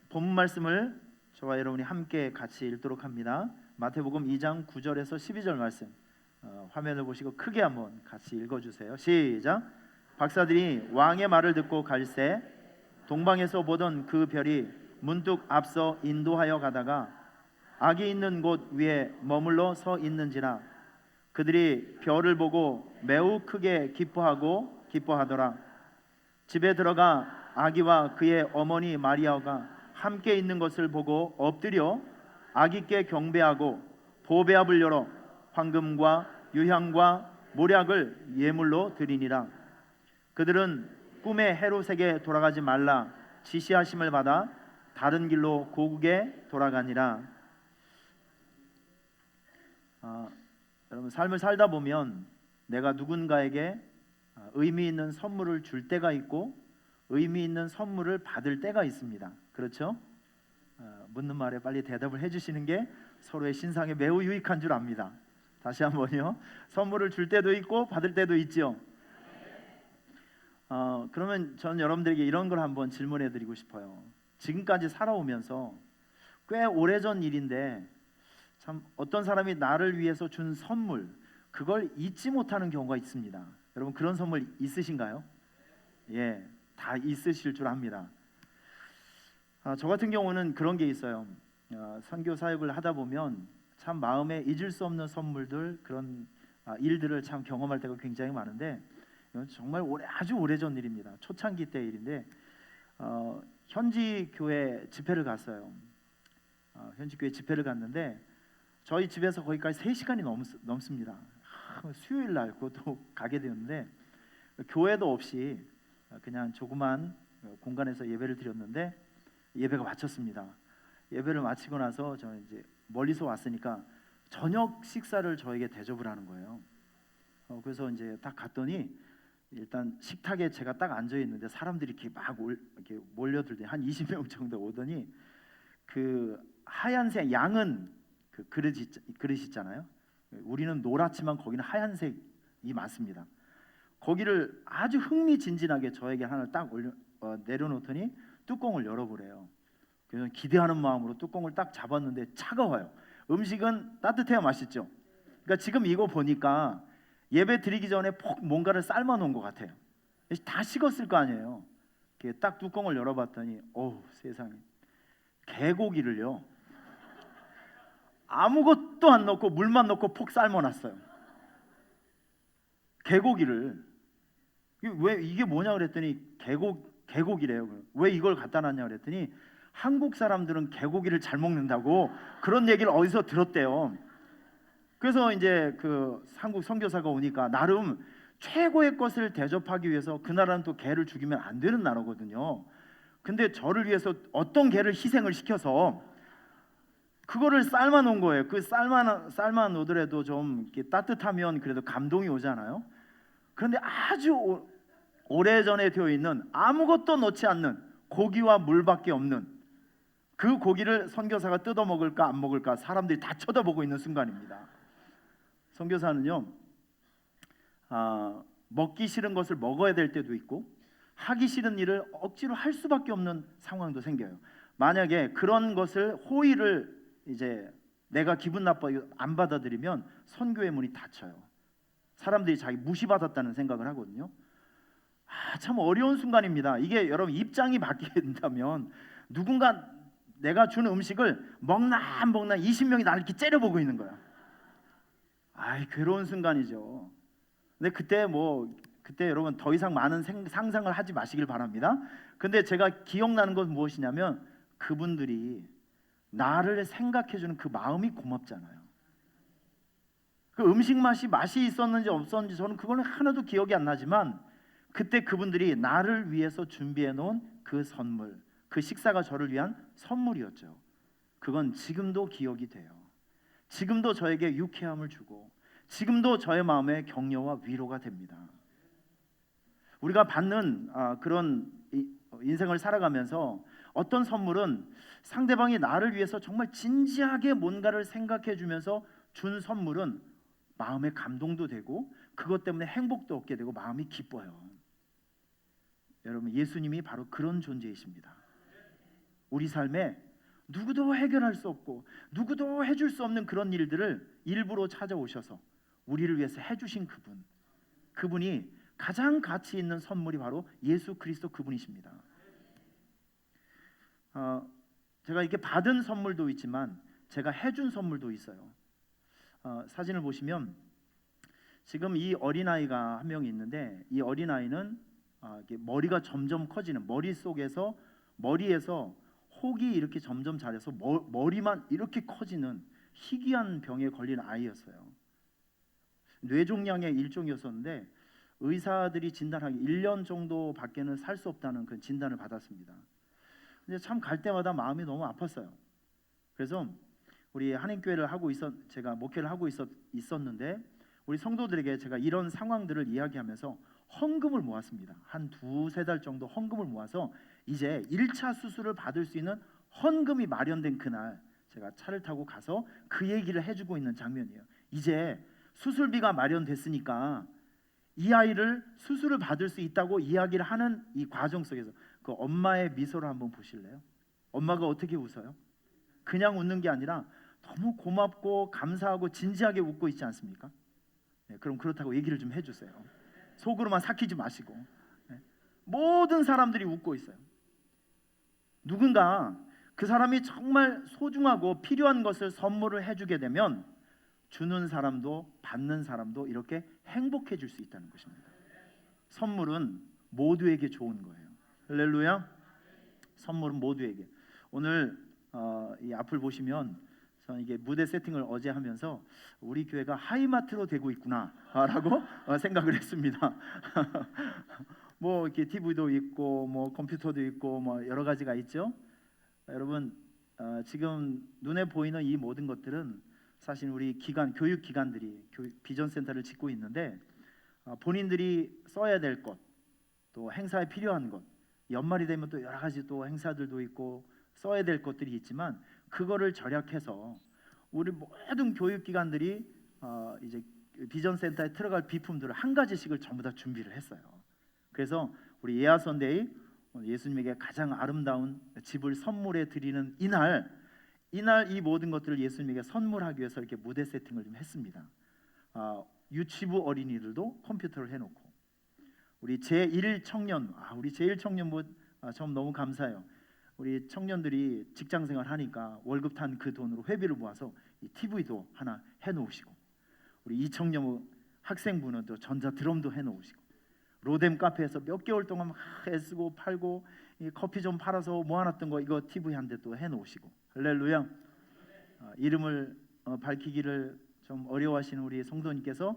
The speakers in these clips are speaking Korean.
본문 말씀을 저와 여러분이 함께 같이 읽도록 합니다. 마태복음 2장 9절에서 12절 말씀, 화면을 보시고 크게 한번 같이 읽어주세요. 시작. 박사들이 왕의 말을 듣고 갈새 동방에서 보던 그 별이 문득 앞서 인도하여 가다가 악이 있는 곳 위에 머물러 서 있는지라. 그들이 별을 보고 매우 크게 기뻐하더라. 집에 들어가 아기와 그의 어머니 마리아가 함께 있는 것을 보고 엎드려 아기께 경배하고 보배압을 열어 황금과 유향과 몰약을 예물로 드리니라. 그들은 꿈의 헤롯에게 돌아가지 말라 지시하심을 받아 다른 길로 고국에 돌아가니라. 여러분, 삶을 살다 보면 내가 누군가에게 의미 있는 선물을 줄 때가 있고 의미 있는 선물을 받을 때가 있습니다. 그렇죠? 묻는 말에 빨리 대답을 해주시는 게 서로의 신상에 매우 유익한 줄 압니다. 다시 한번요. 선물을 줄 때도 있고 받을 때도 있죠. 그러면 저는 여러분들에게 이런 걸 한번 질문해 드리고 싶어요. 지금까지 살아오면서 꽤 오래전 일인데 참 어떤 사람이 나를 위해서 준 선물, 그걸 잊지 못하는 경우가 있습니다. 여러분, 그런 선물 있으신가요? 예, 다 있으실 줄 압니다. 저 같은 경우는 그런 게 있어요. 선교 사역을 하다 보면 참 마음에 잊을 수 없는 선물들, 그런 일들을 참 경험할 때가 굉장히 많은데, 이건 정말 아주 오래전 일입니다. 초창기 때 일인데, 현지 교회 집회를 갔어요. 현지 교회 집회를 갔는데 저희 집에서 거기까지 3시간이 넘습니다. 수요일 날 그것도 가게 되었는데, 교회도 없이 그냥 조그만 공간에서 예배를 드렸는데 예배가 마쳤습니다. 예배를 마치고 나서 저는 이제 멀리서 왔으니까 저녁 식사를 저에게 대접을 하는 거예요. 그래서 이제 딱 갔더니 일단 식탁에 제가 딱 앉아 있는데 사람들이 이렇게 막 이렇게 몰려들더니 한 20명 정도 오더니 그 하얀색 양은 그 그릇 있잖아요. 우리는 노랗지만 거기는 하얀색이 많습니다. 거기를 아주 흥미진진하게 저에게 하나를 딱 내려놓더니 뚜껑을 열어보래요. 그래서 기대하는 마음으로 뚜껑을 딱 잡았는데 차가워요. 음식은 따뜻해야 맛있죠. 그러니까 지금 이거 보니까 예배 드리기 전에 뭔가를 삶아 놓은 것 같아요. 다 식었을 거 아니에요. 딱 뚜껑을 열어봤더니 세상에, 개고기를요 아무것도 안 넣고 물만 넣고 폭 삶아놨어요. 개고기를. 왜 이게 뭐냐 그랬더니 개고기래요. 왜 이걸 갖다 놨냐 그랬더니 한국 사람들은 개고기를 잘 먹는다고 그런 얘기를 어디서 들었대요. 그래서 이제 그 한국 선교사가 오니까 나름 최고의 것을 대접하기 위해서, 그 나라는 또 개를 죽이면 안 되는 나라거든요. 근데 저를 위해서 어떤 개를 희생을 시켜서 그거를 삶아 놓은 거예요. 그 삶아 놓더라도 좀 이렇게 따뜻하면 그래도 감동이 오잖아요. 그런데 아주 오래전에 되어 있는 아무것도 넣지 않는 고기와 물밖에 없는 그 고기를 선교사가 뜯어 먹을까 안 먹을까 사람들이 다 쳐다보고 있는 순간입니다. 선교사는요, 먹기 싫은 것을 먹어야 될 때도 있고 하기 싫은 일을 억지로 할 수밖에 없는 상황도 생겨요. 만약에 그런 것을 호의를 이제 내가 기분 나빠요 안 받아들이면 선교의 문이 닫혀요. 사람들이 자기 무시받았다는 생각을 하거든요. 참 어려운 순간입니다. 이게 여러분 입장이 바뀐다면 누군가 내가 준 음식을 먹나 안 먹나 20명이 나를 이렇게 째려보고 있는 거야. 괴로운 순간이죠. 근데 그때 여러분 더 이상 많은 상상을 하지 마시길 바랍니다. 근데 제가 기억나는 건 무엇이냐면 그분들이 나를 생각해주는 그 마음이 고맙잖아요. 그 음식 맛이 있었는지 없었는지 저는 그거는 하나도 기억이 안 나지만 그때 그분들이 나를 위해서 준비해 놓은 그 선물, 그 식사가 저를 위한 선물이었죠. 그건 지금도 기억이 돼요. 지금도 저에게 유쾌함을 주고 지금도 저의 마음에 격려와 위로가 됩니다. 우리가 받는 그런 인생을 살아가면서 어떤 선물은 상대방이 나를 위해서 정말 진지하게 뭔가를 생각해 주면서 준 선물은 마음에 감동도 되고 그것 때문에 행복도 얻게 되고 마음이 기뻐요. 여러분, 예수님이 바로 그런 존재이십니다. 우리 삶에 누구도 해결할 수 없고 누구도 해줄 수 없는 그런 일들을 일부러 찾아오셔서 우리를 위해서 해주신 그분이 가장 가치 있는 선물이 바로 예수 그리스도 그분이십니다. 제가 이렇게 받은 선물도 있지만 제가 해준 선물도 있어요. 사진을 보시면 지금 이 어린아이가 한 명이 있는데, 이 어린아이는 이렇게 머리가 점점 커지는, 머리에서 혹이 이렇게 점점 자라서 머리만 이렇게 커지는 희귀한 병에 걸린 아이였어요. 뇌종양의 일종이었었는데 의사들이 진단하기 1년 정도밖에는 살 수 없다는 그 진단을 받았습니다. 근데 참 갈 때마다 마음이 너무 아팠어요. 그래서 우리 한인교회를 제가 목회를 하고 있었는데 우리 성도들에게 제가 이런 상황들을 이야기하면서 헌금을 모았습니다. 한 2-3달 정도 헌금을 모아서 이제 1차 수술을 받을 수 있는 헌금이 마련된 그날 제가 차를 타고 가서 그 얘기를 해주고 있는 장면이에요. 이제 수술비가 마련됐으니까 이 아이를 수술을 받을 수 있다고 이야기를 하는 이 과정 속에서 그 엄마의 미소를 한번 보실래요? 엄마가 어떻게 웃어요? 그냥 웃는 게 아니라 너무 고맙고 감사하고 진지하게 웃고 있지 않습니까? 네, 그럼 그렇다고 얘기를 좀 해주세요. 속으로만 삭히지 마시고. 네, 모든 사람들이 웃고 있어요. 누군가 그 사람이 정말 소중하고 필요한 것을 선물을 해주게 되면 주는 사람도 받는 사람도 이렇게 행복해질 수 있다는 것입니다. 선물은 모두에게 좋은 거예요. 할렐루야. 선물은 모두에게. 오늘 이 앞을 보시면 저는 이게 무대 세팅을 어제 하면서 우리 교회가 하이마트로 되고 있구나라고 생각을 했습니다. 뭐 이렇게 TV도 있고 뭐 컴퓨터도 있고 뭐 여러 가지가 있죠. 여러분 지금 눈에 보이는 이 모든 것들은 사실 우리 교육 기관들이 비전 센터를 짓고 있는데 본인들이 써야 될 것, 또 행사에 필요한 것, 연말이 되면 또 여러 가지 또 행사들도 있고 써야 될 것들이 있지만 그거를 절약해서 우리 모든 교육 기관들이 이제 비전 센터에 들어갈 비품들을 한 가지씩을 전부 다 준비를 했어요. 그래서 우리 예아선데이 예수님에게 가장 아름다운 집을 선물해 드리는 이날 이 모든 것들을 예수님에게 선물하기 위해서 이렇게 무대 세팅을 좀 했습니다. 유치부 어린이들도 컴퓨터를 해놓고 우리 제1청년 우리 제1청년부 좀 너무 감사해요. 우리 청년들이 직장생활 하니까 월급 탄 그 돈으로 회비를 모아서 이 TV도 하나 해놓으시고, 우리 2청년부 학생부는 또 전자 드럼도 해놓으시고, 로뎀 카페에서 몇 개월 동안 막 애쓰고 팔고 이 커피 좀 팔아서 모아놨던 거 이거 TV 한 대 또 해놓으시고. 할렐루야. 이름을 밝히기를 좀 어려워하시는 우리 성도님께서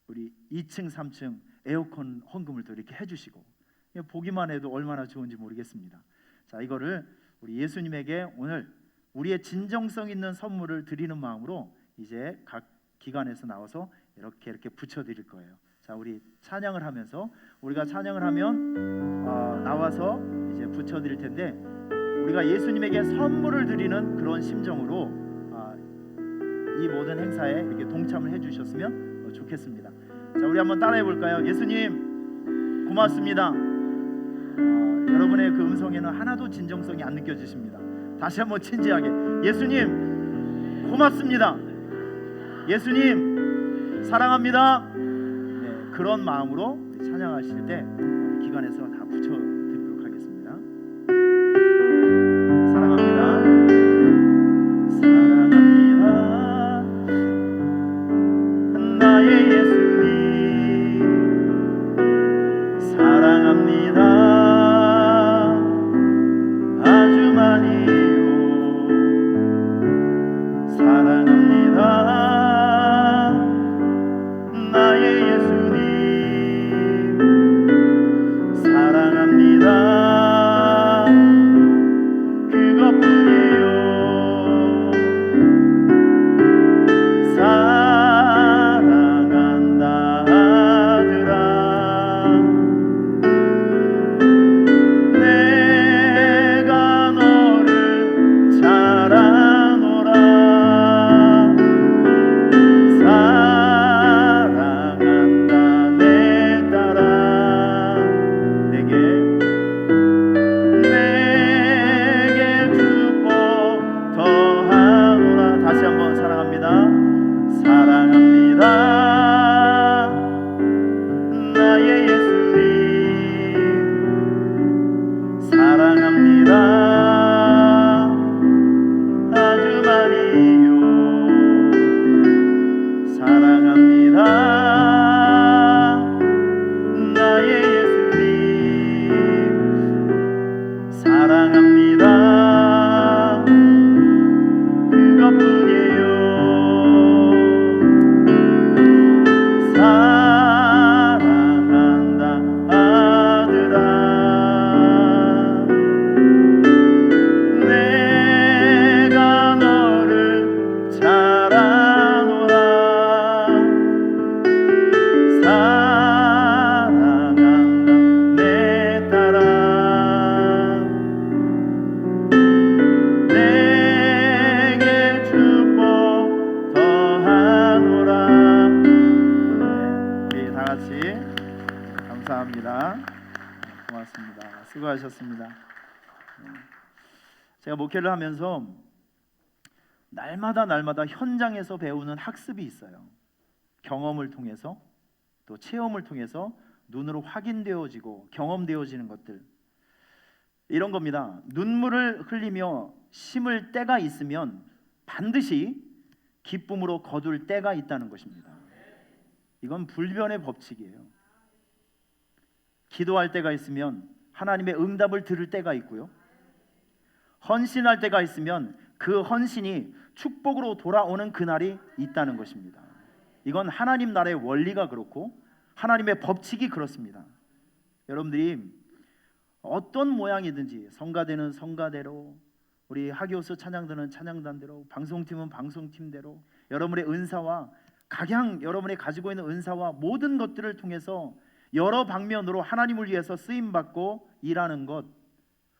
우리 2층 3층 에어컨 헌금을 또 이렇게 해주시고, 보기만 해도 얼마나 좋은지 모르겠습니다. 자, 이거를 우리 예수님에게 오늘 우리의 진정성 있는 선물을 드리는 마음으로 이제 각 기관에서 나와서 이렇게 붙여드릴 거예요. 자, 우리 찬양을 하면서 우리가 찬양을 하면 나와서 이제 붙여드릴 텐데, 우리가 예수님에게 선물을 드리는 그런 심정으로 이 모든 행사에 이렇게 동참을 해주셨으면 좋겠습니다. 자, 우리 한번 따라해 볼까요? 예수님 고맙습니다. 여러분의 그 음성에는 하나도 진정성이 안 느껴지십니다. 다시 한번 진지하게 예수님 고맙습니다. 예수님 사랑합니다. 네, 그런 마음으로 찬양하실 때 기관에서 다 붙여드리도록 하겠습니다. 사랑합니다. 사랑합니다. 나의 예수님 사랑합니다. 아주 많이요 사랑합니다. 나의 예수님 사랑합니다. 사랑합니다. 그것뿐이에요. 사랑한다 아들아. 내가 너를 잘 아노라. 사랑한다 내 딸아. 내게 축복 더하노라. 우리 다 같이 감사합니다. 고맙습니다. 수고하셨습니다. 제가 목회를 하면서 날마다 현장에서 배우는 학습이 있어요. 경험을 통해서, 또 체험을 통해서 눈으로 확인되어지고 경험되어지는 것들, 이런 겁니다. 눈물을 흘리며 심을 때가 있으면 반드시 기쁨으로 거둘 때가 있다는 것입니다. 이건 불변의 법칙이에요. 기도할 때가 있으면 하나님의 응답을 들을 때가 있고요, 헌신할 때가 있으면 그 헌신이 축복으로 돌아오는 그날이 있다는 것입니다. 이건 하나님 나라의 원리가 그렇고 하나님의 법칙이 그렇습니다. 여러분들이 어떤 모양이든지 성가대는 성가대로, 우리 하교수 찬양단은 찬양단대로, 방송팀은 방송팀대로 여러분의 은사와 각양 여러분이 가지고 있는 은사와 모든 것들을 통해서 여러 방면으로 하나님을 위해서 쓰임받고 일하는 것,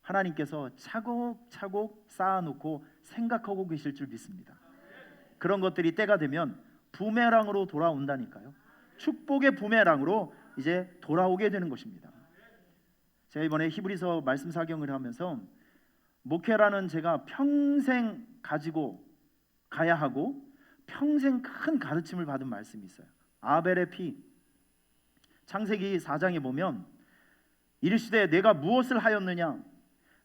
하나님께서 차곡차곡 쌓아놓고 생각하고 계실 줄 믿습니다. 그런 것들이 때가 되면 부메랑으로 돌아온다니까요. 축복의 부메랑으로 이제 돌아오게 되는 것입니다. 제가 이번에 히브리서 말씀 사경을 하면서 목회라는 제가 평생 가지고 가야 하고 평생 큰 가르침을 받은 말씀이 있어요. 아벨의 피. 창세기 4장에 보면 이르시되 내가 무엇을 하였느냐,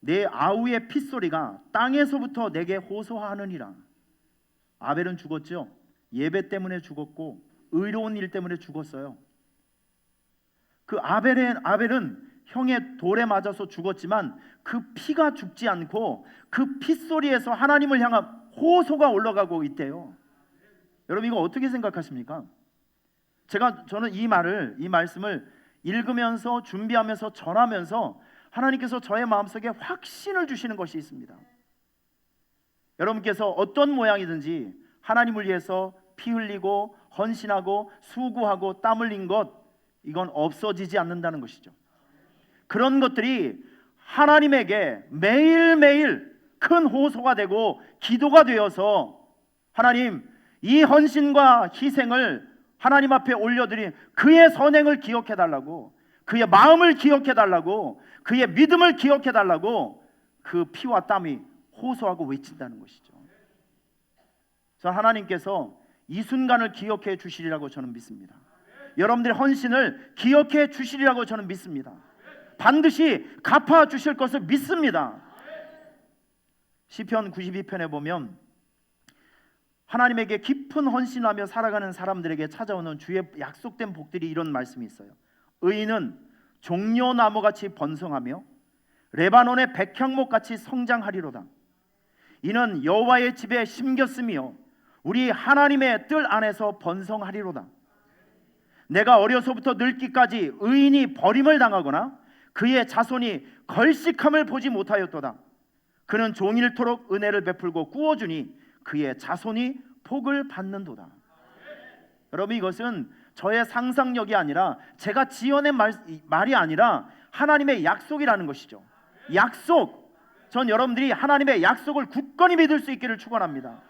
내 아우의 핏소리가 땅에서부터 내게 호소하느니라. 아벨은 죽었죠. 예배 때문에 죽었고 의로운 일 때문에 죽었어요. 그 아벨은 형의 돌에 맞아서 죽었지만 그 피가 죽지 않고 그 핏소리에서 하나님을 향한 호소가 올라가고 있대요. 여러분 이거 어떻게 생각하십니까? 저는 이 말씀을 읽으면서 준비하면서 전하면서 하나님께서 저의 마음속에 확신을 주시는 것이 있습니다. 여러분께서 어떤 모양이든지 하나님을 위해서 피 흘리고 헌신하고 수고하고 땀 흘린 것, 이건 없어지지 않는다는 것이죠. 그런 것들이 하나님에게 매일매일 큰 호소가 되고 기도가 되어서 하나님, 이 헌신과 희생을 하나님 앞에 올려드린 그의 선행을 기억해 달라고, 그의 마음을 기억해 달라고, 그의 믿음을 기억해 달라고 그 피와 땀이 호소하고 외친다는 것이죠. 그래서 하나님께서 이 순간을 기억해 주시리라고 저는 믿습니다. 여러분들의 헌신을 기억해 주시리라고 저는 믿습니다. 반드시 갚아 주실 것을 믿습니다. 시편 92편에 보면 하나님에게 깊은 헌신하며 살아가는 사람들에게 찾아오는 주의 약속된 복들이 이런 말씀이 있어요. 의인은 종려나무같이 번성하며 레바논의 백향목같이 성장하리로다. 이는 여호와의 집에 심겼으며 우리 하나님의 뜰 안에서 번성하리로다. 내가 어려서부터 늙기까지 의인이 버림을 당하거나 그의 자손이 걸식함을 보지 못하였도다. 그는 종일토록 은혜를 베풀고 꾸어주니 그의 자손이 복을 받는도다. 여러분 이것은 저의 상상력이 아니라 제가 지어낸 말이 아니라 하나님의 약속이라는 것이죠. 약속. 전 여러분들이 하나님의 약속을 굳건히 믿을 수 있기를 축원합니다.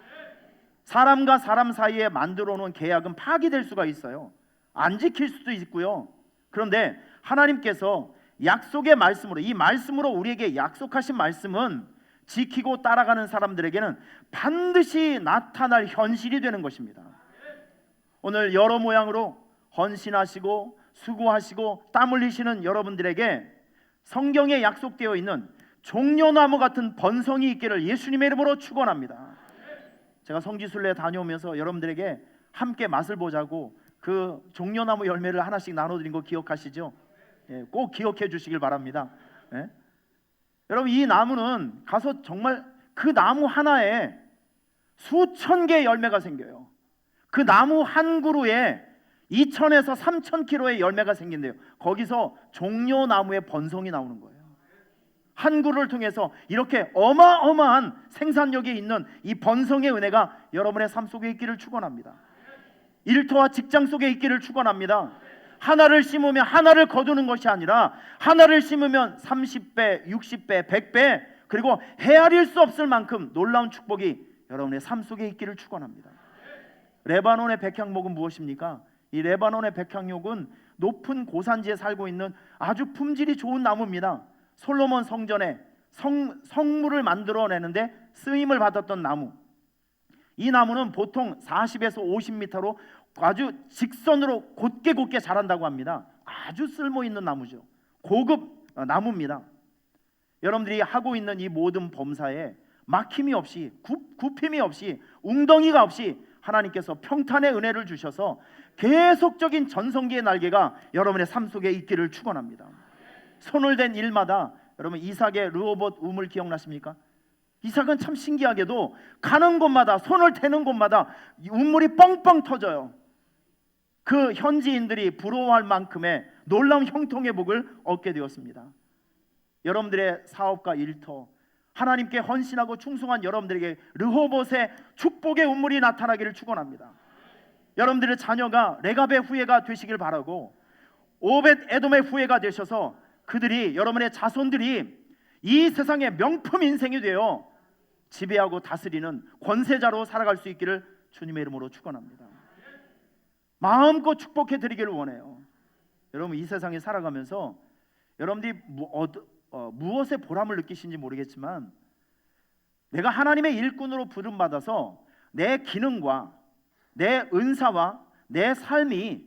사람과 사람 사이에 만들어 놓은 계약은 파기될 수가 있어요. 안 지킬 수도 있고요. 그런데 하나님께서 약속의 말씀으로, 이 말씀으로 우리에게 약속하신 말씀은 지키고 따라가는 사람들에게는 반드시 나타날 현실이 되는 것입니다. 오늘 여러 모양으로 헌신하시고 수고하시고 땀 흘리시는 여러분들에게 성경에 약속되어 있는 종려나무 같은 번성이 있기를 예수님의 이름으로 축원합니다. 제가 성지순례 다녀오면서 여러분들에게 함께 맛을 보자고 그 종려나무 열매를 하나씩 나눠드린 거 기억하시죠? 꼭 기억해 주시길 바랍니다. 여러분, 이 나무는 가서 정말 그 나무 하나에 수천 개의 열매가 생겨요. 그 나무 한 그루에 2,000에서 3,000kg의 열매가 생긴대요. 거기서 종려나무의 번성이 나오는 거예요. 한 그루를 통해서 이렇게 어마어마한 생산력이 있는 이 번성의 은혜가 여러분의 삶 속에 있기를 축원합니다. 일터와 직장 속에 있기를 축원합니다. 하나를 심으면 하나를 거두는 것이 아니라 하나를 심으면 30배, 60배, 100배, 그리고 헤아릴 수 없을 만큼 놀라운 축복이 여러분의 삶 속에 있기를 축원합니다. 레바논의 백향목은 무엇입니까? 이 레바논의 백향목은 높은 고산지에 살고 있는 아주 품질이 좋은 나무입니다. 솔로몬 성전에 성물을 만들어내는데 쓰임을 받았던 나무. 이 나무는 보통 40에서 50m로 아주 직선으로 곧게 자란다고 합니다. 아주 쓸모있는 나무죠. 고급 나무입니다. 여러분들이 하고 있는 이 모든 범사에 막힘이 없이, 굽힘이 없이, 웅덩이가 없이 하나님께서 평탄의 은혜를 주셔서 계속적인 전성기의 날개가 여러분의 삶 속에 있기를 축원합니다. 손을 댄 일마다, 여러분 이삭의 르호봇 우물 기억나십니까? 이삭은 참 신기하게도 가는 곳마다, 손을 대는 곳마다 우물이 뻥뻥 터져요. 그 현지인들이 부러워할 만큼의 놀라운 형통의 복을 얻게 되었습니다. 여러분들의 사업과 일터, 하나님께 헌신하고 충성한 여러분들에게 르호봇의 축복의 우물이 나타나기를 축원합니다. 여러분들의 자녀가 레갑의 후예가 되시길 바라고, 오벳 에돔의 후예가 되셔서 그들이, 여러분의 자손들이 이 세상의 명품 인생이 되어 지배하고 다스리는 권세자로 살아갈 수 있기를 주님의 이름으로 축원합니다. 마음껏 축복해 드리기를 원해요. 여러분, 이 세상에 살아가면서 여러분들이 무엇에 보람을 느끼신지 모르겠지만, 내가 하나님의 일꾼으로 부름받아서 내 기능과 내 은사와 내 삶이,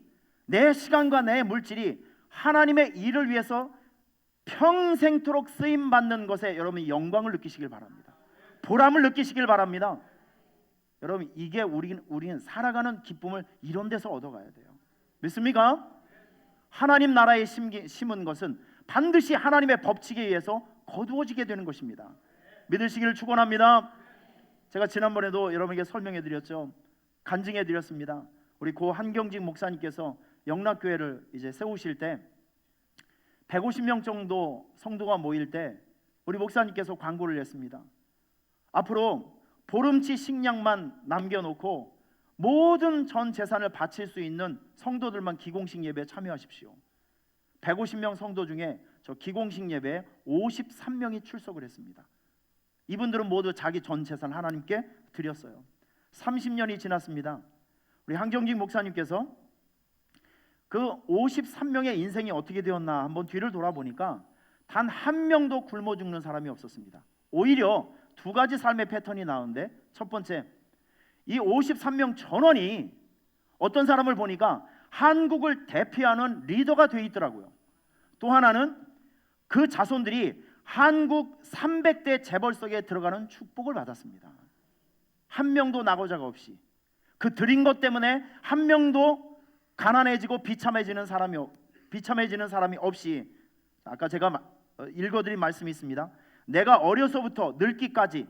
내 시간과 내 물질이 하나님의 일을 위해서 평생토록 쓰임받는 것에 여러분이 영광을 느끼시길 바랍니다. 보람을 느끼시길 바랍니다. 여러분, 이게 우리는 살아가는 기쁨을 이런 데서 얻어가야 돼요. 믿습니까? 하나님 나라에 심은 것은 반드시 하나님의 법칙에 의해서 거두어지게 되는 것입니다. 믿으시기를 축원합니다. 제가 지난번에도 여러분에게 설명해 드렸죠. 간증해 드렸습니다. 우리 고 한경직 목사님께서 영락교회를 이제 세우실 때 150명 정도 성도가 모일 때 우리 목사님께서 광고를 냈습니다. 앞으로 보름치 식량만 남겨놓고 모든 전 재산을 바칠 수 있는 성도들만 기공식 예배에 참여하십시오. 150명 성도 중에 저 기공식 예배에 53명이 출석을 했습니다. 이분들은 모두 자기 전 재산 하나님께 드렸어요. 30년이 지났습니다. 우리 한경직 목사님께서 그 53명의 인생이 어떻게 되었나 한번 뒤를 돌아보니까 단 한 명도 굶어 죽는 사람이 없었습니다. 오히려 두 가지 삶의 패턴이 나오는데, 첫 번째, 이 53명 전원이 어떤 사람을 보니까 한국을 대표하는 리더가 되어 있더라고요. 또 하나는 그 자손들이 한국 300대 재벌석에 들어가는 축복을 받았습니다. 한 명도 낙오자가 없이, 그 드린 것 때문에 한 명도 가난해지고 비참해지는 사람이 없이, 아까 제가 읽어드린 말씀이 있습니다. 내가 어려서부터 늙기까지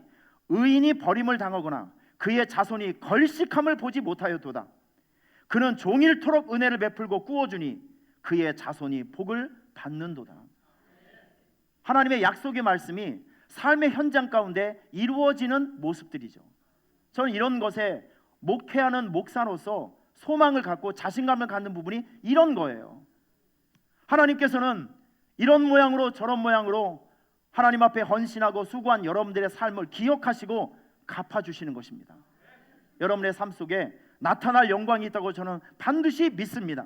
의인이 버림을 당하거나 그의 자손이 걸식함을 보지 못하였도다. 그는 종일토록 은혜를 베풀고 꾸어주니 그의 자손이 복을 받는도다. 하나님의 약속의 말씀이 삶의 현장 가운데 이루어지는 모습들이죠. 저는 이런 것에 목회하는 목사로서 소망을 갖고 자신감을 갖는 부분이 이런 거예요. 하나님께서는 이런 모양으로 저런 모양으로 하나님 앞에 헌신하고 수고한 여러분들의 삶을 기억하시고 갚아주시는 것입니다. 여러분의 삶 속에 나타날 영광이 있다고 저는 반드시 믿습니다.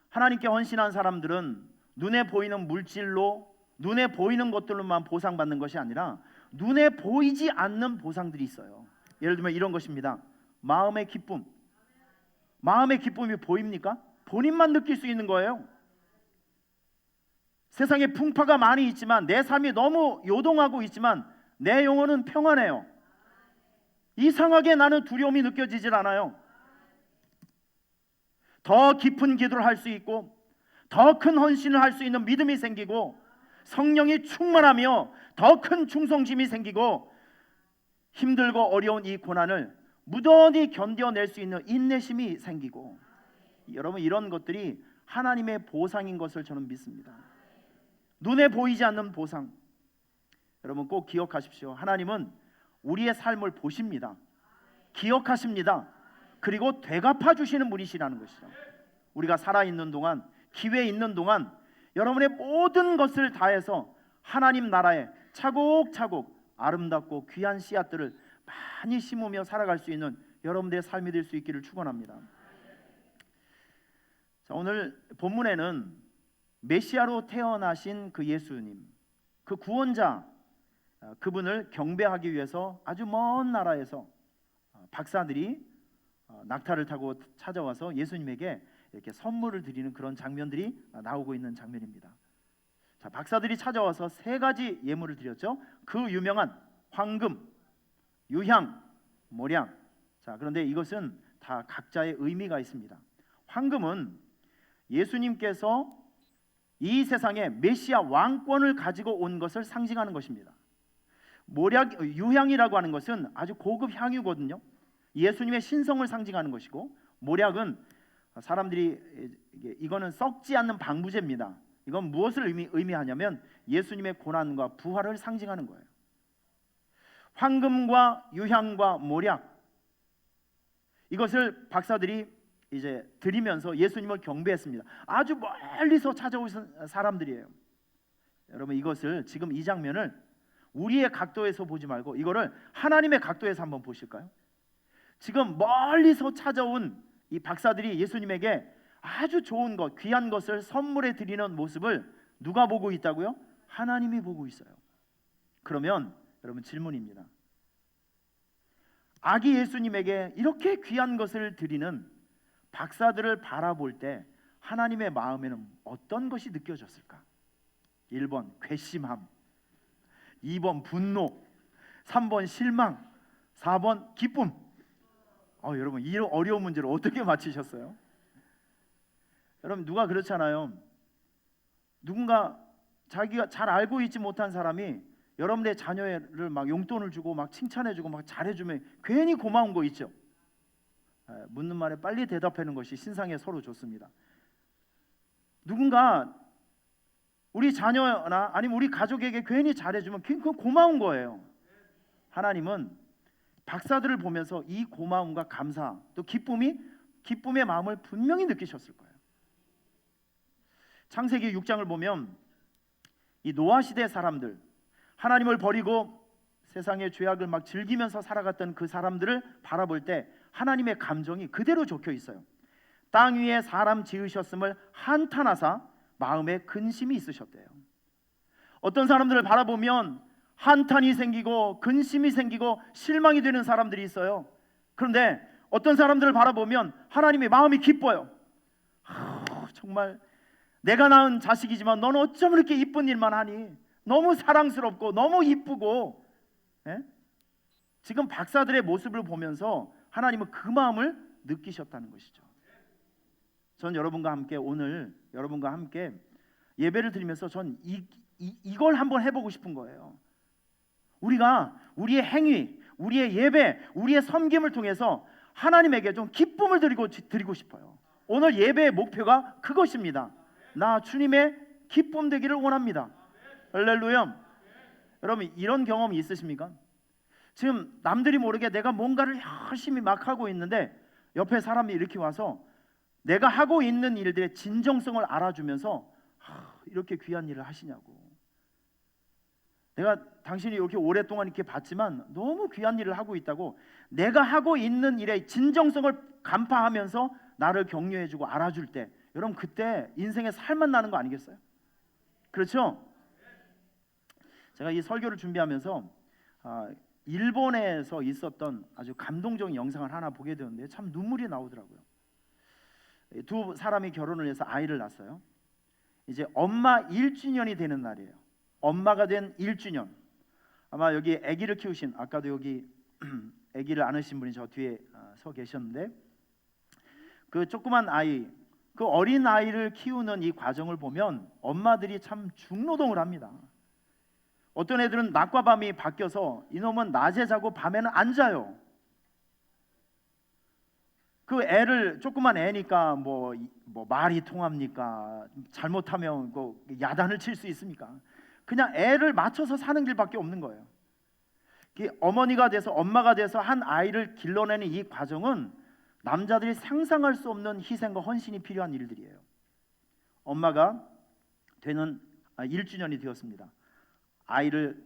하나님께 헌신한 사람들은 눈에 보이는 물질로, 눈에 보이는 것들로만 보상받는 것이 아니라 눈에 보이지 않는 보상들이 있어요. 예를 들면 이런 것입니다. 마음의 기쁨. 마음의 기쁨이 보입니까? 본인만 느낄 수 있는 거예요. 세상에 풍파가 많이 있지만, 내 삶이 너무 요동하고 있지만 내 영혼은 평안해요. 이상하게 나는 두려움이 느껴지질 않아요. 더 깊은 기도를 할 수 있고 더 큰 헌신을 할 수 있는 믿음이 생기고 성령이 충만하며 더 큰 충성심이 생기고 힘들고 어려운 이 고난을 무던히 견뎌낼 수 있는 인내심이 생기고, 여러분 이런 것들이 하나님의 보상인 것을 저는 믿습니다. 눈에 보이지 않는 보상. 여러분 꼭 기억하십시오. 하나님은 우리의 삶을 보십니다. 기억하십니다. 그리고 되갚아 주시는 분이시라는 것이죠. 우리가 살아있는 동안, 기회 있는 동안 여러분의 모든 것을 다해서 하나님 나라에 차곡차곡 아름답고 귀한 씨앗들을 많이 심으며 살아갈 수 있는 여러분들의 삶이 될 수 있기를 축원합니다. 자, 오늘 본문에는 메시아로 태어나신 그 예수님, 그 구원자, 그분을 경배하기 위해서 아주 먼 나라에서 박사들이 낙타를 타고 찾아와서 예수님에게 이렇게 선물을 드리는 그런 장면들이 나오고 있는 장면입니다. 자, 박사들이 찾아와서 세 가지 예물을 드렸죠. 그 유명한 황금, 유향, 모량. 자, 그런데 이것은 다 각자의 의미가 있습니다. 황금은 예수님께서 이 세상에 메시아 왕권을 가지고 온 것을 상징하는 것입니다. 모략, 유향이라고 하는 것은 아주 고급 향유거든요. 예수님의 신성을 상징하는 것이고, 모략은 사람들이 이거는 썩지 않는 방부제입니다. 이건 무엇을 의미하냐면 예수님의 고난과 부활을 상징하는 거예요. 황금과 유향과 모략, 이것을 박사들이 이제 드리면서 예수님을 경배했습니다. 아주 멀리서 찾아오신 사람들이에요. 여러분 이것을, 지금 이 장면을 우리의 각도에서 보지 말고 이거를 하나님의 각도에서 한번 보실까요? 지금 멀리서 찾아온 이 박사들이 예수님에게 아주 좋은 것, 귀한 것을 선물해 드리는 모습을 누가 보고 있다고요? 하나님이 보고 있어요. 그러면 여러분 질문입니다. 아기 예수님에게 이렇게 귀한 것을 드리는 박사들을 바라볼 때 하나님의 마음에는 어떤 것이 느껴졌을까? 1번 괘씸함, 2번 분노, 3번 실망, 4번 기쁨. 여러분 이 어려운 문제를 어떻게 맞히셨어요? 여러분 누가 그렇잖아요. 누군가 자기가 잘 알고 있지 못한 사람이 여러분의 자녀를 막 용돈을 주고 막 칭찬해주고 막 잘해주면 괜히 고마운 거 있죠. 묻는 말에 빨리 대답하는 것이 신상에 서로 좋습니다. 누군가 우리 자녀나 아니면 우리 가족에게 괜히 잘해주면 그건 고마운 거예요. 하나님은 박사들을 보면서 이 고마움과 감사 또 기쁨의 마음을 분명히 느끼셨을 거예요. 창세기 6장을 보면 이 노아 시대 사람들, 하나님을 버리고 세상의 죄악을 막 즐기면서 살아갔던 그 사람들을 바라볼 때 하나님의 감정이 그대로 적혀 있어요. 땅 위에 사람 지으셨음을 한탄하사 마음에 근심이 있으셨대요. 어떤 사람들을 바라보면 한탄이 생기고 근심이 생기고 실망이 되는 사람들이 있어요. 그런데 어떤 사람들을 바라보면 하나님의 마음이 기뻐요. 정말 내가 낳은 자식이지만 너는 어쩜 이렇게 이쁜 일만 하니? 너무 사랑스럽고 너무 이쁘고. 지금 박사들의 모습을 보면서 하나님은 그 마음을 느끼셨다는 것이죠. 전 여러분과 함께 오늘 여러분과 함께 예배를 드리면서 전 이걸 한번 해보고 싶은 거예요. 우리가 우리의 행위, 우리의 예배, 우리의 섬김을 통해서 하나님에게 좀 기쁨을 드리고 싶어요. 오늘 예배의 목표가 그것입니다. 나 주님의 기쁨 되기를 원합니다. 할렐루야. 여러분 이런 경험이 있으십니까? 지금 남들이 모르게 내가 뭔가를 열심히 막 하고 있는데 옆에 사람이 이렇게 와서 내가 하고 있는 일들의 진정성을 알아주면서 이렇게 귀한 일을 하시냐고. 내가 당신이 이렇게 오랫동안 이렇게 봤지만 너무 귀한 일을 하고 있다고, 내가 하고 있는 일의 진정성을 간파하면서 나를 격려해주고 알아줄 때, 여러분 그때 인생에 살만 나는 거 아니겠어요? 그렇죠? 제가 이 설교를 준비하면서 일본에서 있었던 아주 감동적인 영상을 하나 보게 되었는데 참 눈물이 나오더라고요. 두 사람이 결혼을 해서 아이를 낳았어요. 이제 엄마 1주년이 되는 날이에요. 엄마가 된 1주년. 아마 여기 아기를 키우신, 아까도 여기 아기를 안으신 분이 저 뒤에 서 계셨는데, 그 조그만 아이 그 어린 아이를 키우는 이 과정을 보면 엄마들이 참 중노동을 합니다. 어떤 애들은 낮과 밤이 바뀌어서 이놈은 낮에 자고 밤에는 안 자요. 그 애를, 조그만 애니까 뭐 말이 통합니까? 잘못하면 야단을 칠 수 있습니까? 그냥 애를 맞춰서 사는 길밖에 없는 거예요. 어머니가 돼서, 엄마가 돼서 한 아이를 길러내는 이 과정은 남자들이 상상할 수 없는 희생과 헌신이 필요한 일들이에요. 엄마가 되는 1주년이 되었습니다. 아이를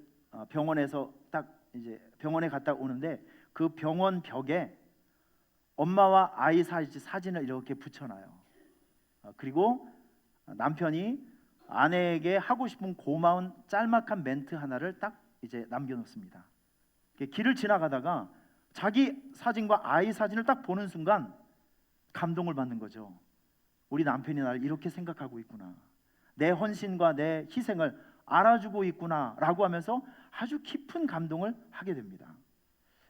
병원에서 딱 이제 병원에 갔다 오는데 그 병원 벽에 엄마와 아이 사진을 이렇게 붙여놔요. 그리고 남편이 아내에게 하고 싶은 고마운 짤막한 멘트 하나를 딱 이제 남겨놓습니다. 길을 지나가다가 자기 사진과 아이 사진을 딱 보는 순간 감동을 받는 거죠. 우리 남편이 나를 이렇게 생각하고 있구나, 내 헌신과 내 희생을 알아주고 있구나 라고 하면서 아주 깊은 감동을 하게 됩니다.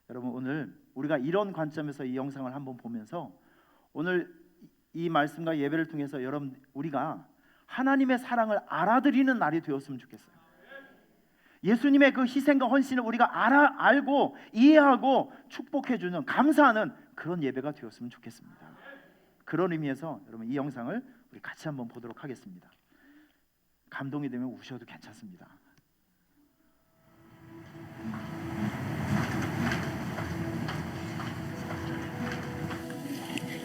여러분, 오늘 우리가 이런 관점에서 이 영상을 한번 보면서 오늘 이 말씀과 예배를 통해서 여러분, 우리가 하나님의 사랑을 알아들이는 날이 되었으면 좋겠어요. 예수님의 그 희생과 헌신을 우리가 알고 이해하고 축복해주는, 감사하는 그런 예배가 되었으면 좋겠습니다. 그런 의미에서 여러분, 이 영상을 우리 같이 한번 보도록 하겠습니다. 감동이 되면 우셔도 괜찮습니다.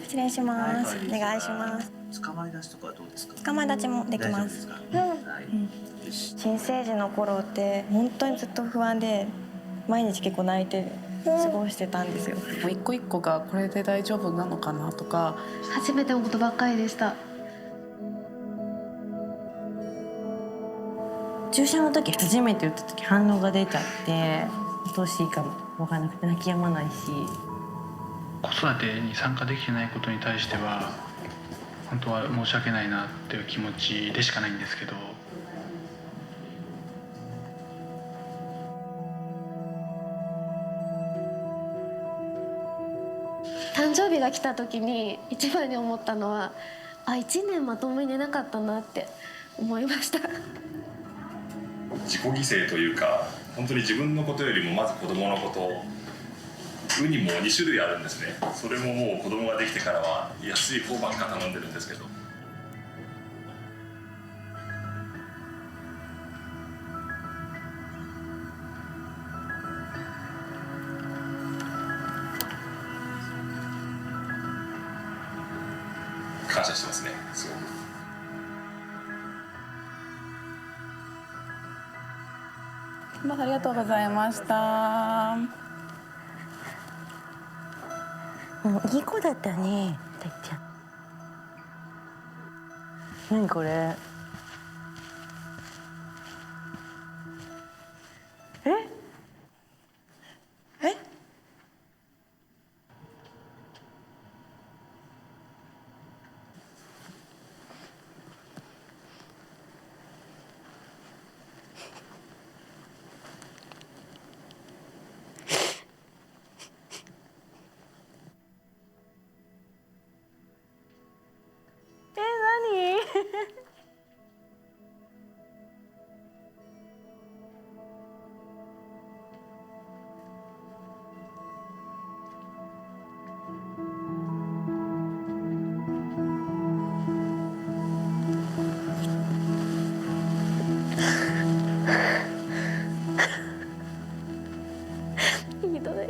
실례します。お願いします。捕まえ出しとかはどうですか？捕まえ立ちもできます。新生児の頃って本当にずっと不安で毎日結構泣いて過ごしてたんですよ。もう一個一個がこれで大丈夫なのかなとか、初めてのことばっかりでした。注射の時初めて打った時反応が出ちゃってどうしていいか分からなくて泣き止まないし、子育てに参加できてないことに対しては本当は申し訳ないなっていう気持ちでしかないんですけど、誕生日が来た時に一番に思ったのは、1年まともに寝なかったなって思いました。自己犠牲というか、本当に自分のことよりもまず子供のこと。ウニも2種類あるんですね。それももう子供ができてからは安い方ばっか頼んでるんですけど。感謝してますね、すごく。ありがとうございました。いい子だったね、たっちゃん。何これ？え？え？ひどい。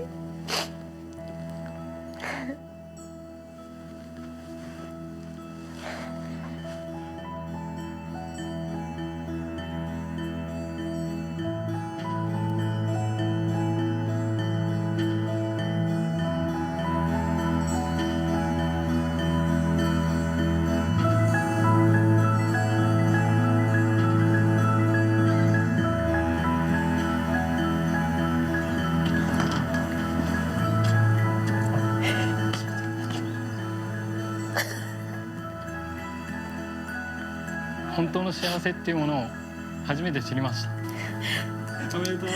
本当の幸せっていうものを初めて知りました。おめでとう。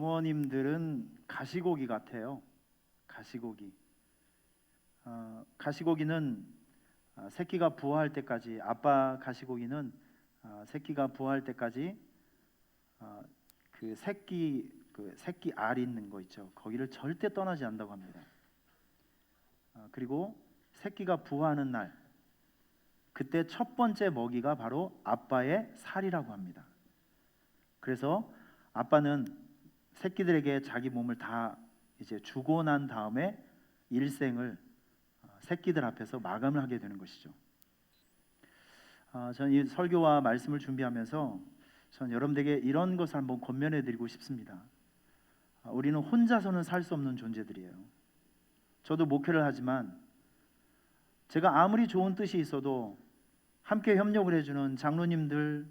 부모님들은 가시고기 같아요. 가시고기. 가시고기는 새끼가 부화할 때까지, 아빠 가시고기는 새끼가 부화할 때까지 그 새끼 알 있는 거 있죠. 거기를 절대 떠나지 않는다고 합니다. 그리고 새끼가 부화하는 날, 그때 첫 번째 먹이가 바로 아빠의 살이라고 합니다. 그래서 아빠는 새끼들에게 자기 몸을 다 이제 주고 난 다음에 일생을 새끼들 앞에서 마감을 하게 되는 것이죠. 저는 이 설교와 말씀을 준비하면서 저는 여러분들에게 이런 것을 한번 권면해 드리고 싶습니다. 우리는 혼자서는 살 수 없는 존재들이에요. 저도 목회를 하지만 제가 아무리 좋은 뜻이 있어도 함께 협력을 해주는 장로님들,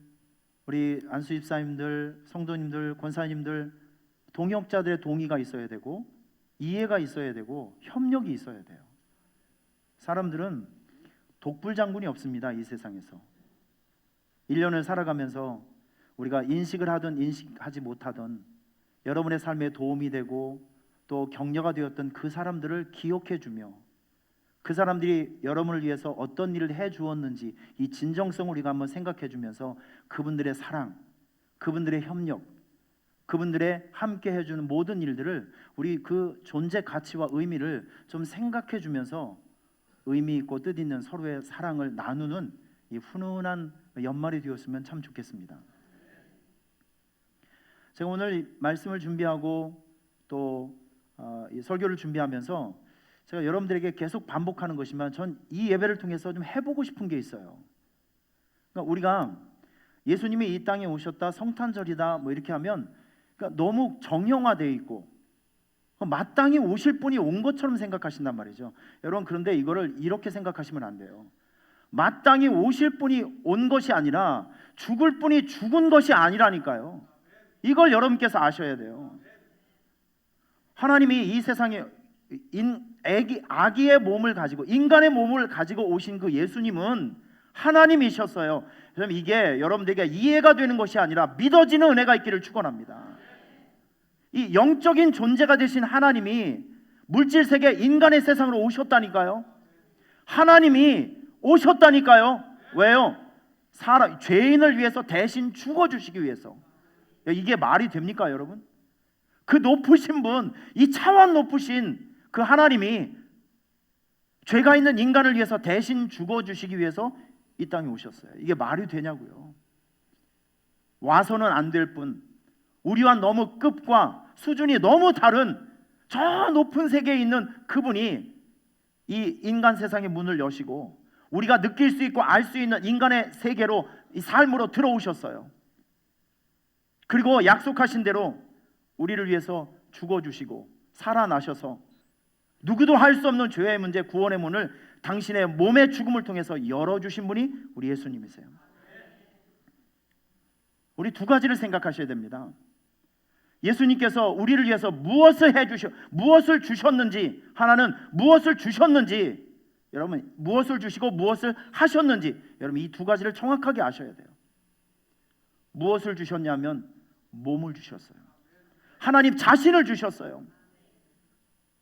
우리 안수 집사님들, 성도님들, 권사님들, 동역자들의 동의가 있어야 되고 이해가 있어야 되고 협력이 있어야 돼요. 사람들은 독불장군이 없습니다. 이 세상에서 1년을 살아가면서 우리가 인식을 하든 인식하지 못하든 여러분의 삶에 도움이 되고 또 격려가 되었던 그 사람들을 기억해 주며 그 사람들이 여러분을 위해서 어떤 일을 해 주었는지 이 진정성을 우리가 한번 생각해 주면서 그분들의 사랑, 그분들의 협력, 그분들의 함께 해주는 모든 일들을 우리 그 존재 가치와 의미를 좀 생각해 주면서 의미 있고 뜻 있는 서로의 사랑을 나누는 이 훈훈한 연말이 되었으면 참 좋겠습니다. 제가 오늘 말씀을 준비하고 또 이 설교를 준비하면서 제가 여러분들에게 계속 반복하는 것이지만 전 이 예배를 통해서 좀 해보고 싶은 게 있어요. 그러니까 우리가 예수님이 이 땅에 오셨다, 성탄절이다 뭐 이렇게 하면 그러니까 너무 정형화되어 있고 마땅히 오실 분이 온 것처럼 생각하신단 말이죠. 여러분 그런데 이거를 이렇게 생각하시면 안 돼요. 마땅히 오실 분이 온 것이 아니라 죽을 분이 죽은 것이 아니라니까요. 이걸 여러분께서 아셔야 돼요. 하나님이 이 세상에 아기의 몸을 가지고 인간의 몸을 가지고 오신 그 예수님은 하나님이셨어요. 그럼 이게 여러분들에게 이해가 되는 것이 아니라 믿어지는 은혜가 있기를 축원합니다. 이 영적인 존재가 되신 하나님이 물질 세계 인간의 세상으로 오셨다니까요. 하나님이 오셨다니까요. 왜요? 죄인을 위해서 대신 죽어주시기 위해서. 이게 말이 됩니까 여러분? 그 높으신 분, 이 차원 높으신 그 하나님이 죄가 있는 인간을 위해서 대신 죽어주시기 위해서 이 땅에 오셨어요. 이게 말이 되냐고요. 와서는 안 될 뿐, 우리와 너무 급과 수준이 너무 다른 저 높은 세계에 있는 그분이 이 인간 세상의 문을 여시고 우리가 느낄 수 있고 알 수 있는 인간의 세계로 이 삶으로 들어오셨어요. 그리고 약속하신 대로 우리를 위해서 죽어주시고 살아나셔서 누구도 할 수 없는 죄의 문제, 구원의 문을 당신의 몸의 죽음을 통해서 열어주신 분이 우리 예수님이세요. 우리 두 가지를 생각하셔야 됩니다. 예수님께서 우리를 위해서 무엇을 주셨는지, 하나는 무엇을 주셨는지, 여러분 무엇을 주시고 무엇을 하셨는지, 여러분 이 두 가지를 정확하게 아셔야 돼요. 무엇을 주셨냐면 몸을 주셨어요. 하나님 자신을 주셨어요.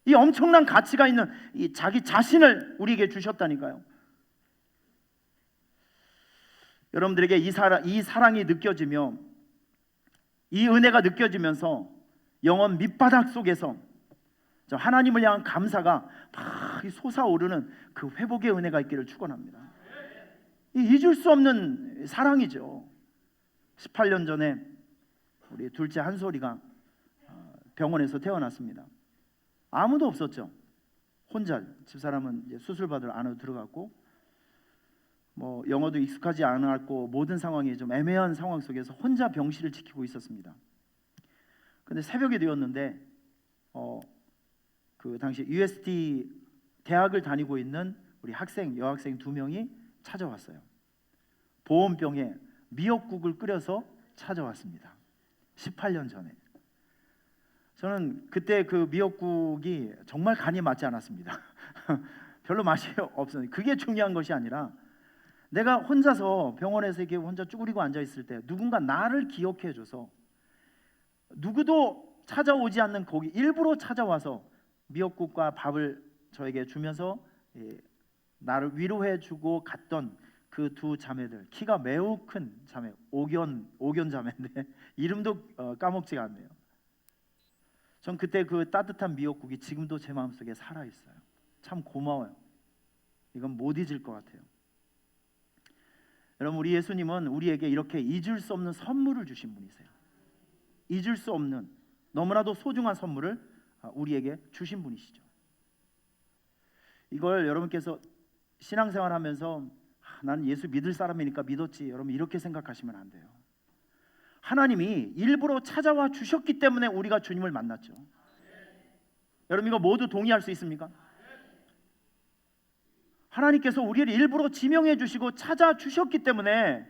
이 엄청난 가치가 있는 이 자기 자신을 우리에게 주셨다니까요. 여러분들에게 이 사랑이 느껴지며 이 은혜가 느껴지면서 영혼 밑바닥 속에서 하나님을 향한 감사가 막 솟아오르는 그 회복의 은혜가 있기를 축원합니다. 잊을 수 없는 사랑이죠. 18년 전에 우리 둘째 한솔이가 병원에서 태어났습니다. 아무도 없었죠. 혼자, 집사람은 이제 수술 받으러 안으로 들어갔고 뭐 영어도 익숙하지 않았고 모든 상황이 좀 애매한 상황 속에서 혼자 병실을 지키고 있었습니다. 근데 새벽이 되었는데 그 당시 UST 대학을 다니고 있는 우리 여학생 2명이 찾아왔어요. 보온병에 미역국을 끓여서 찾아왔습니다. 18년 전에. 저는 그때 그 미역국이 정말 간이 맞지 않았습니다. 별로 맛이 없었는데 그게 중요한 것이 아니라 내가 혼자서 병원에서 이렇게 혼자 쭈그리고 앉아 있을 때 누군가 나를 기억해 줘서 누구도 찾아오지 않는 거기 일부러 찾아와서 미역국과 밥을 저에게 주면서 나를 위로해 주고 갔던 그 두 자매들, 키가 매우 큰 자매, 오견 자매인데 이름도 까먹지가 않네요. 전 그때 그 따뜻한 미역국이 지금도 제 마음속에 살아있어요. 참 고마워요. 이건 못 잊을 것 같아요. 여러분, 우리 예수님은 우리에게 이렇게 잊을 수 없는 선물을 주신 분이세요. 잊을 수 없는 너무나도 소중한 선물을 우리에게 주신 분이시죠. 이걸 여러분께서 신앙생활하면서 나는 예수 믿을 사람이니까 믿었지, 여러분 이렇게 생각하시면 안 돼요. 하나님이 일부러 찾아와 주셨기 때문에 우리가 주님을 만났죠. 여러분 이거 모두 동의할 수 있습니까? 하나님께서 우리를 일부러 지명해 주시고 찾아 주셨기 때문에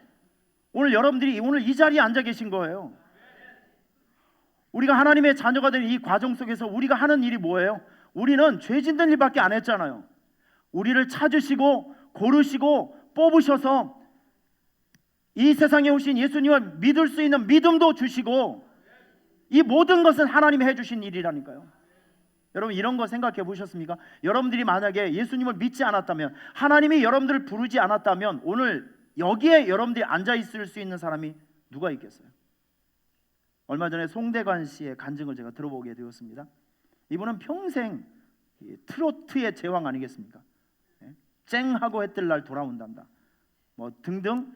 오늘 여러분들이 오늘 이 자리에 앉아 계신 거예요. 우리가 하나님의 자녀가 되는 이 과정 속에서 우리가 하는 일이 뭐예요? 우리는 죄 짓는 일밖에 안 했잖아요. 우리를 찾으시고 고르시고 뽑으셔서 이 세상에 오신 예수님을 믿을 수 있는 믿음도 주시고, 이 모든 것은 하나님이 해주신 일이라니까요. 여러분 이런 거 생각해 보셨습니까? 여러분들이 만약에 예수님을 믿지 않았다면, 하나님이 여러분들을 부르지 않았다면 오늘 여기에 여러분들이 앉아 있을 수 있는 사람이 누가 있겠어요? 얼마 전에 송대관 씨의 간증을 제가 들어보게 되었습니다. 이분은 평생 트로트의 제왕 아니겠습니까? 쨍하고 해뜰 날 돌아온단다 뭐 등등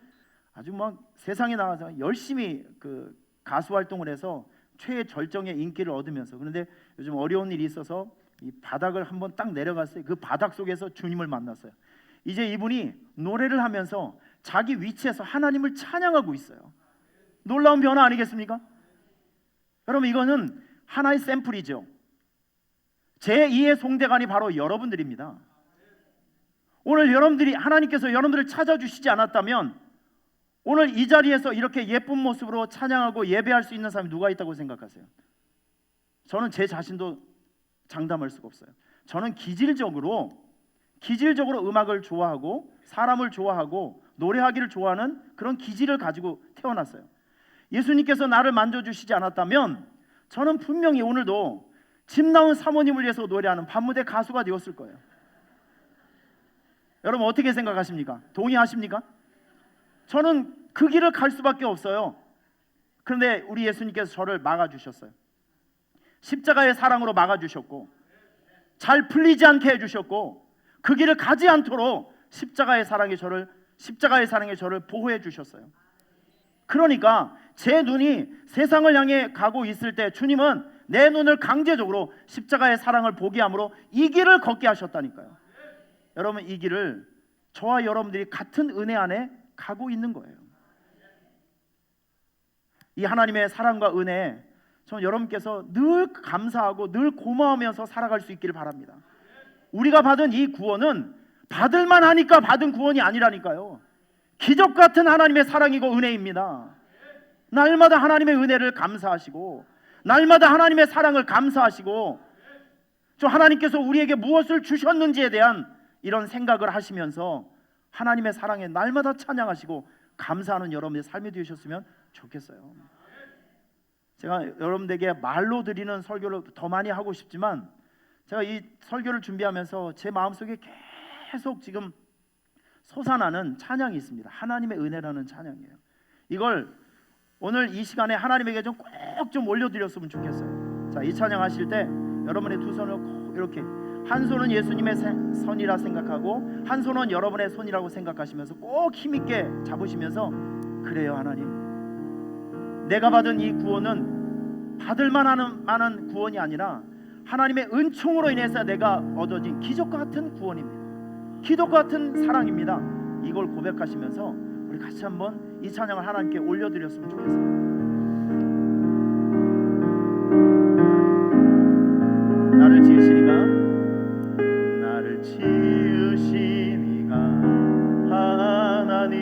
아주 막 세상에 나가서 열심히 그 가수 활동을 해서 최절정의 인기를 얻으면서, 그런데 요즘 어려운 일이 있어서 이 바닥을 한번 딱 내려갔어요. 그 바닥 속에서 주님을 만났어요. 이제 이분이 노래를 하면서 자기 위치에서 하나님을 찬양하고 있어요. 놀라운 변화 아니겠습니까? 여러분 이거는 하나의 샘플이죠. 제2의 송대관이 바로 여러분들입니다. 오늘 여러분들이, 하나님께서 여러분들을 찾아주시지 않았다면 오늘 이 자리에서 이렇게 예쁜 모습으로 찬양하고 예배할 수 있는 사람이 누가 있다고 생각하세요? 저는 제 자신도 장담할 수가 없어요. 저는 기질적으로 음악을 좋아하고 사람을 좋아하고 노래하기를 좋아하는 그런 기질을 가지고 태어났어요. 예수님께서 나를 만져주시지 않았다면 저는 분명히 오늘도 집 나온 사모님을 위해서 노래하는 밤무대 가수가 되었을 거예요. 여러분 어떻게 생각하십니까? 동의하십니까? 저는 그 길을 갈 수밖에 없어요. 그런데 우리 예수님께서 저를 막아주셨어요. 십자가의 사랑으로 막아주셨고, 잘 풀리지 않게 해주셨고, 그 길을 가지 않도록 십자가의 사랑에 저를 보호해 주셨어요. 그러니까 제 눈이 세상을 향해 가고 있을 때 주님은 내 눈을 강제적으로 십자가의 사랑을 보게 함으로 이 길을 걷게 하셨다니까요. 여러분 이 길을 저와 여러분들이 같은 은혜 안에 가고 있는 거예요. 이 하나님의 사랑과 은혜, 저는 여러분께서 늘 감사하고 늘 고마워하면서 살아갈 수 있기를 바랍니다. 우리가 받은 이 구원은 받을만 하니까 받은 구원이 아니라니까요. 기적 같은 하나님의 사랑이고 은혜입니다. 날마다 하나님의 은혜를 감사하시고, 날마다 하나님의 사랑을 감사하시고, 저 하나님께서 우리에게 무엇을 주셨는지에 대한 이런 생각을 하시면서 하나님의 사랑에 날마다 찬양하시고 감사하는 여러분의 삶이 되셨으면 좋겠어요. 제가 여러분들에게 말로 드리는 설교를 더 많이 하고 싶지만, 제가 이 설교를 준비하면서 제 마음속에 계속 지금 솟아나는 찬양이 있습니다. 하나님의 은혜라는 찬양이에요. 이걸 오늘 이 시간에 하나님에게 좀 꼭 좀 올려드렸으면 좋겠어요. 자, 이 찬양 하실 때 여러분의 두 손을 꼭 이렇게, 한 손은 예수님의 손이라 생각하고 한 손은 여러분의 손이라고 생각하시면서 꼭 힘있게 잡으시면서, 그래요 하나님, 내가 받은 이 구원은 받을 만한 구원이 아니라 하나님의 은총으로 인해서 내가 얻어진 기적 같은 구원입니다. 기적 같은 사랑입니다. 이걸 고백하시면서 우리 같이 한번 이 찬양을 하나님께 올려드렸으면 좋겠어요. 나를 지으시니가 하나님,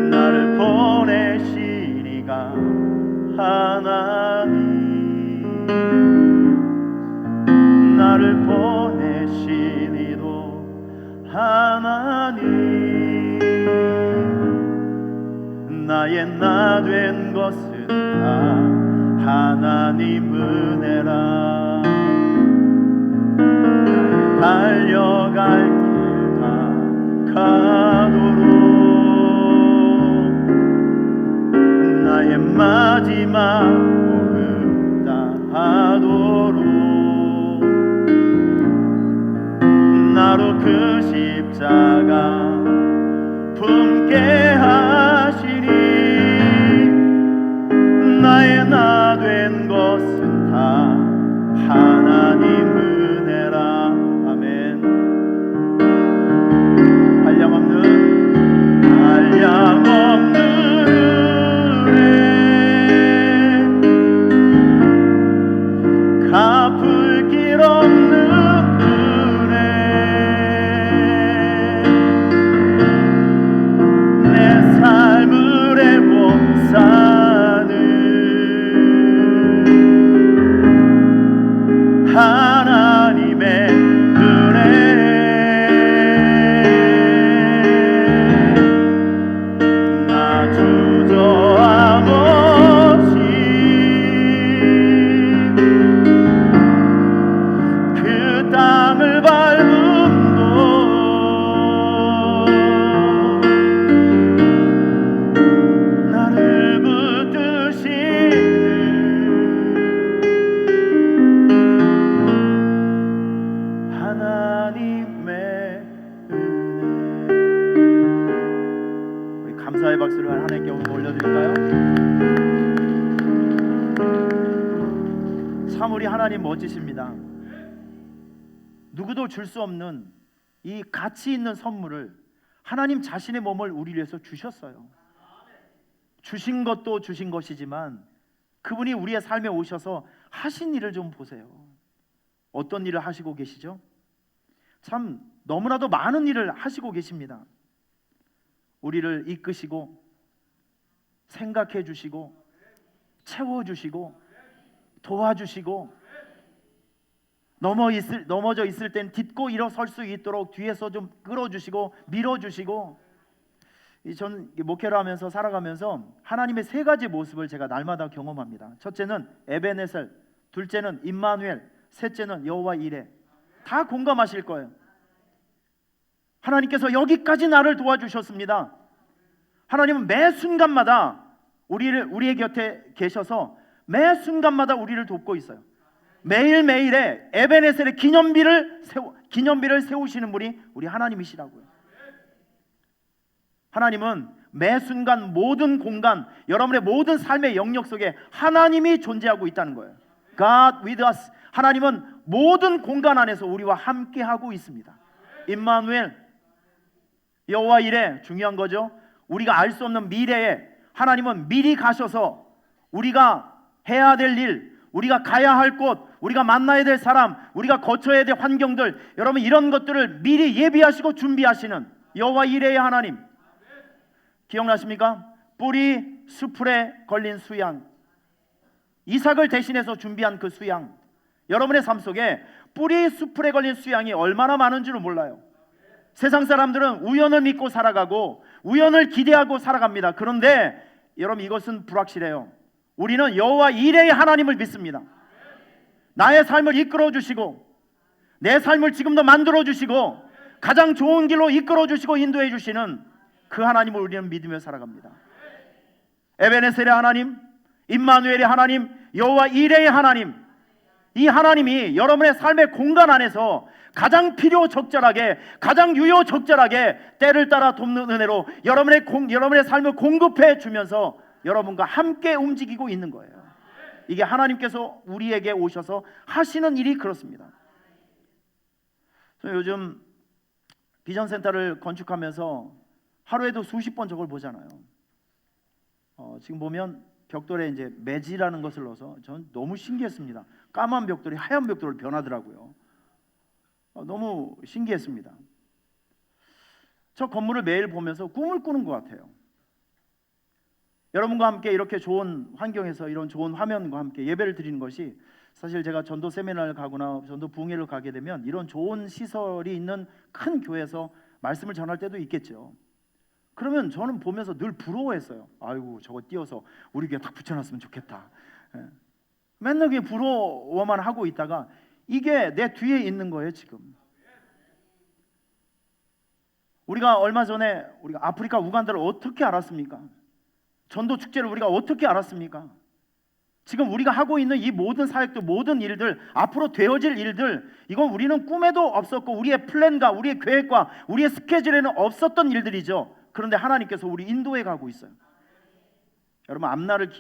나를 보내시니가 하나님, 나를 보내시니도 하나님, 나의 나 된 것은 다 하나님 은혜라. 달려갈 길 다 가도록 나의 마지막 호흡 다하도록 나로 그 십자가 품게 하시니 나의 나 된 것은 다 하나님 은혜라. 아멘. 한량없는 은혜, 갚을 길 없는 은혜, 내 삶을 애워싸는 하나님의 은혜. 나 주저함 없이 그 땅을 밟음도 나를 붙드시는 하나님의 은혜. 우리 감사의 박수를 하나님께 올려드릴까요? 참 우리 하나님 멋지십니다. 누구도 줄 수 없는 이 가치 있는 선물을 하나님 자신의 몸을 우리 위해서 주셨어요. 주신 것도 주신 것이지만 그분이 우리의 삶에 오셔서 하신 일을 좀 보세요. 어떤 일을 하시고 계시죠? 참 너무나도 많은 일을 하시고 계십니다. 우리를 이끄시고 생각해 주시고 채워주시고 도와주시고 넘어져 있을 땐 딛고 일어설 수 있도록 뒤에서 좀 끌어주시고 밀어주시고. 전 목회를 하면서 살아가면서 하나님의 세 가지 모습을 제가 날마다 경험합니다. 첫째는 에베네셀, 둘째는 임마누엘, 셋째는 여호와 이레. 다 공감하실 거예요. 하나님께서 여기까지 나를 도와주셨습니다. 하나님은 매 순간마다 우리의 곁에 계셔서 매 순간마다 우리를 돕고 있어요. 매일매일에 에베네셀의 기념비를 세우시는 분이 우리 하나님이시라고요. 하나님은 매 순간 모든 공간, 여러분의 모든 삶의 영역 속에 하나님이 존재하고 있다는 거예요. God with us. 하나님은 모든 공간 안에서 우리와 함께하고 있습니다. 임마누엘, 여호와 이레. 중요한 거죠. 우리가 알 수 없는 미래에 하나님은 미리 가셔서 우리가 해야 될 일, 우리가 가야 할 곳, 우리가 만나야 될 사람, 우리가 거쳐야 될 환경들, 여러분 이런 것들을 미리 예비하시고 준비하시는 여호와 이레의 하나님. 기억나십니까? 뿌리 수풀에 걸린 수양, 이삭을 대신해서 준비한 그 수양. 여러분의 삶 속에 뿌리 수풀에 걸린 수양이 얼마나 많은 줄을 몰라요. 세상 사람들은 우연을 믿고 살아가고 우연을 기대하고 살아갑니다. 그런데 여러분 이것은 불확실해요. 우리는 여호와 이레의 하나님을 믿습니다. 나의 삶을 이끌어 주시고 내 삶을 지금도 만들어 주시고 가장 좋은 길로 이끌어 주시고 인도해 주시는 그 하나님을 우리는 믿으며 살아갑니다. 에베네셀의 하나님, 임마누엘의 하나님, 여호와 이레의 하나님. 이 하나님이 여러분의 삶의 공간 안에서 가장 필요 적절하게, 가장 유효 적절하게 때를 따라 돕는 은혜로 여러분의 삶을 공급해 주면서 여러분과 함께 움직이고 있는 거예요. 이게 하나님께서 우리에게 오셔서 하시는 일이 그렇습니다. 저는 요즘 비전센터를 건축하면서 하루에도 수십 번 저걸 보잖아요. 지금 보면 벽돌에 이제 매지라는 것을 넣어서 저는 너무 신기했습니다. 까만 벽돌이 하얀 벽돌로 변하더라고요. 너무 신기했습니다. 저 건물을 매일 보면서 꿈을 꾸는 것 같아요. 여러분과 함께 이렇게 좋은 환경에서 이런 좋은 화면과 함께 예배를 드리는 것이, 사실 제가 전도 세미나를 가거나 전도 부흥회를 가게 되면 이런 좋은 시설이 있는 큰 교회에서 말씀을 전할 때도 있겠죠. 그러면 저는 보면서 늘 부러워했어요. 아이고 저거 띄워서 우리 교회 딱 붙여놨으면 좋겠다. 예. 맨날 그게 부러워만 하고 있다가 이게 내 뒤에 있는 거예요 지금. 우리가 얼마 전에 우리가 아프리카 우간다를 어떻게 알았습니까? 전도 축제를 우리가 어떻게 알았습니까? 지금 우리가 하고 있는 이 모든 사역들, 모든 일들, 앞으로 되어질 일들, 이건 우리는 꿈에도 없었고 우리의 플랜과 우리의 계획과 우리의 스케줄에는 없었던 일들이죠. 그런데 하나님께서 우리 인도해 가고 있어요. 여러분 앞날을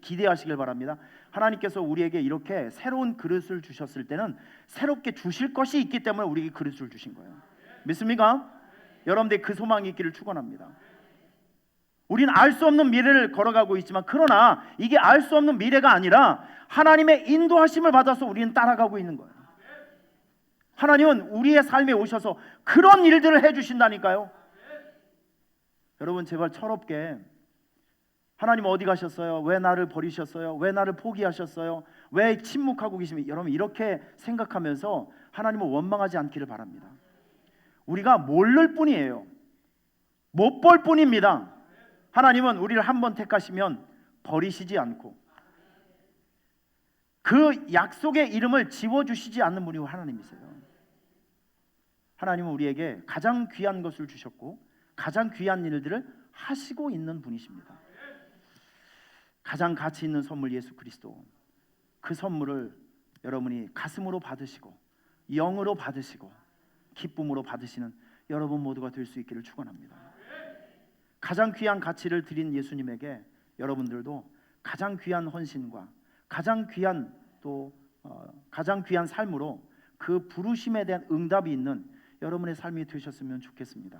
기대하시길 바랍니다. 하나님께서 우리에게 이렇게 새로운 그릇을 주셨을 때는 새롭게 주실 것이 있기 때문에 우리에게 그릇을 주신 거예요. 믿습니까? 여러분들 그 소망이 있기를 축원합니다. 우리는 알 수 없는 미래를 걸어가고 있지만 그러나 이게 알 수 없는 미래가 아니라 하나님의 인도하심을 받아서 우리는 따라가고 있는 거예요. 하나님은 우리의 삶에 오셔서 그런 일들을 해주신다니까요. 여러분 제발 철없게 하나님 어디 가셨어요? 왜 나를 버리셨어요? 왜 나를 포기하셨어요? 왜 침묵하고 계십니까? 여러분 이렇게 생각하면서 하나님을 원망하지 않기를 바랍니다. 우리가 모를 뿐이에요. 못 볼 뿐입니다. 하나님은 우리를 한번 택하시면 버리시지 않고 그 약속의 이름을 지워주시지 않는 분이 하나님이세요. 하나님은 우리에게 가장 귀한 것을 주셨고 가장 귀한 일들을 하시고 있는 분이십니다. 가장 가치 있는 선물 예수 그리스도, 그 선물을 여러분이 가슴으로 받으시고 영으로 받으시고 기쁨으로 받으시는 여러분 모두가 될 수 있기를 축원합니다. 가장 귀한 가치를 드린 예수님에게 여러분들도 가장 귀한 헌신과 가장 귀한 가장 귀한 삶으로 그 부르심에 대한 응답이 있는 여러분의 삶이 되셨으면 좋겠습니다.